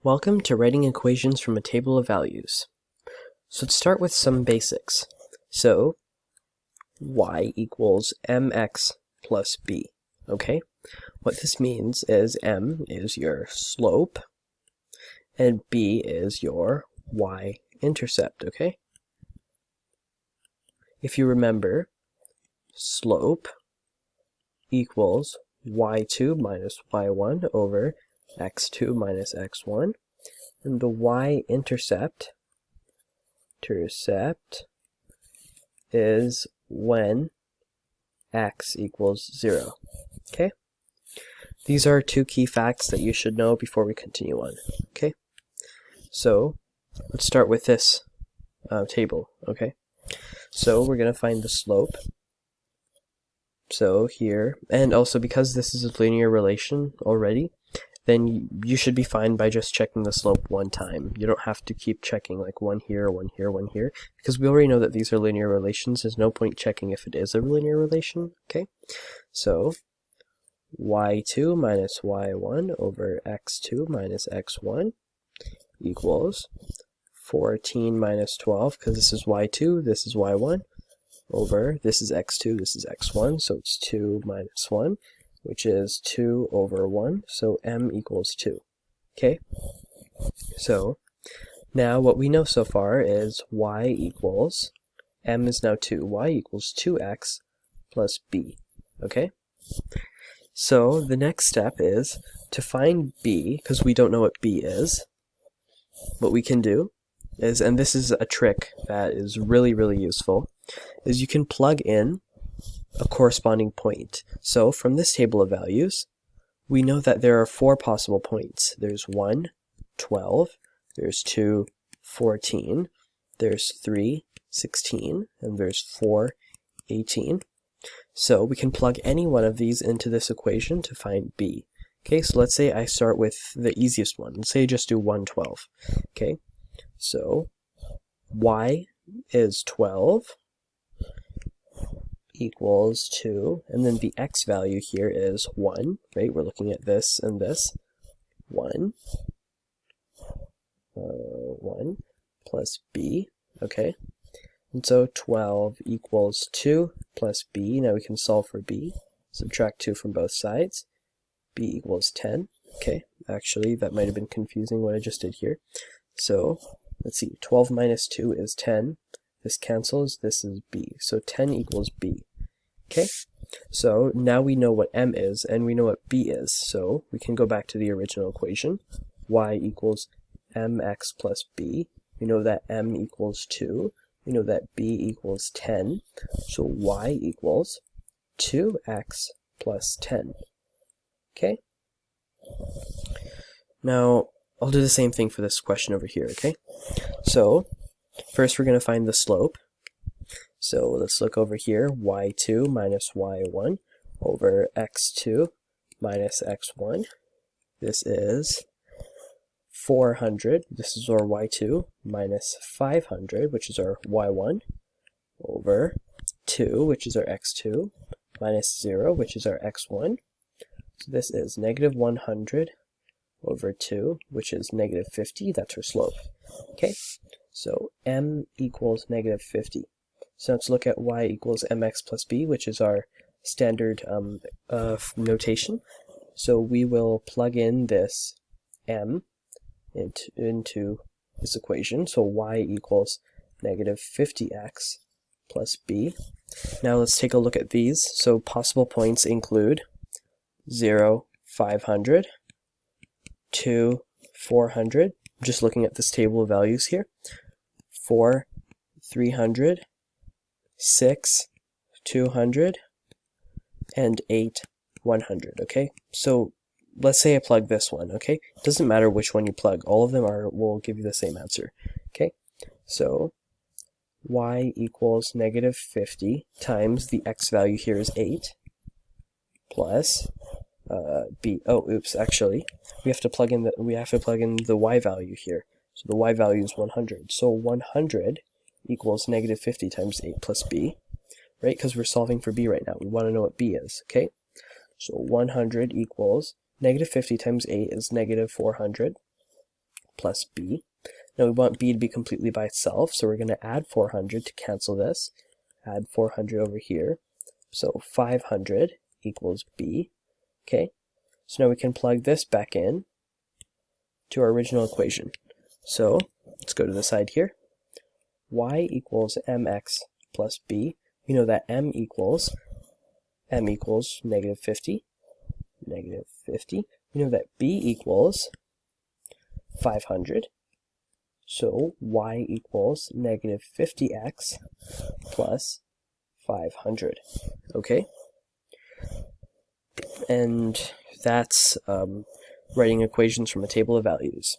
Welcome to writing equations from a table of values. So let's start with some basics. So y equals mx plus b, okay? What this means is m is your slope and b is your y-intercept, okay? If you remember, slope equals y2 minus y1 over x2 minus x1, and the y-intercept is when x equals 0. Okay? These are two key facts that you should know before we continue on. Okay? So let's start with this table. Okay? So we're going to find the slope. So here, and also because this is a linear relation already, then you should be fine by just checking the slope one time. You don't have to keep checking like one here, one here, one here, because we already know that these are linear relations. There's no point checking if it is a linear relation, okay? So y2 minus y1 over x2 minus x1 equals 14 minus 12, because this is y2, this is y1, over, this is x2, this is x1, so it's 2 minus 1, which is 2 over 1, so m equals 2. Okay? So now what we know so far is y equals, m is now 2, y equals 2x plus b. Okay? So the next step is to find b, because we don't know what b is. What we can do is, and this is a trick that is really, really useful, is you can plug in a corresponding point. So from this table of values, we know that there are 4 possible points. There's 1, 12, there's 2, 14, there's 3, 16, and there's 4, 18. So we can plug any one of these into this equation to find b. Okay, so let's say I start with the easiest one. Let's say I just do 1, 12. Okay, so y is 12 equals 2, and then the x value here is 1, right? We're looking at this and this. 1 plus b, okay? And so 12 equals 2 plus b. Now we can solve for b. Subtract 2 from both sides. b equals 10. Okay, actually, that might have been confusing what I just did here. So, let's see, 12 minus 2 is 10. This cancels, this is b. So 10 equals b. Okay, so now we know what m is, and we know what b is. So we can go back to the original equation. Y equals mx plus b. We know that m equals 2. We know that b equals 10. So y equals 2x plus 10. Okay? Now, I'll do the same thing for this question over here, okay? So, first we're going to find the slope. So let's look over here, y2 minus y1 over x2 minus x1. This is 400, this is our y2, minus 500, which is our y1, over 2, which is our x2, minus 0, which is our x1. So this is negative 100 over 2, which is negative 50, that's our slope. Okay, so m equals negative 50. So let's look at y equals mx plus b, which is our standard notation. So we will plug in this m into this equation. So y equals negative 50x plus b. Now let's take a look at these. So possible points include 0, 500, 2, 400. Just looking at this table of values here. 4, 300. 6, 200, and 8, 100, okay? So let's say I plug this one, okay? It doesn't matter which one you plug. All of them will give you the same answer, okay? So y equals negative 50 times the x value here is 8 plus b. Oh, oops, actually, we have to plug in the y value here. So the y value is 100. So 100 equals negative 50 times 8 plus b, right? Because we're solving for b right now. We want to know what b is, okay? So 100 equals negative 50 times 8 is negative 400. plus b. Now we want b to be completely by itself, so we're going to add 400 to cancel this. Add 400 over here. So 500 equals b. Okay, so now we can plug this back in to our original equation. So let's go to the side here. Y equals mx plus b. We know that m equals negative 50. Negative 50. We know that b equals 500. So y equals negative 50x plus 500. Okay? And that's writing equations from a table of values.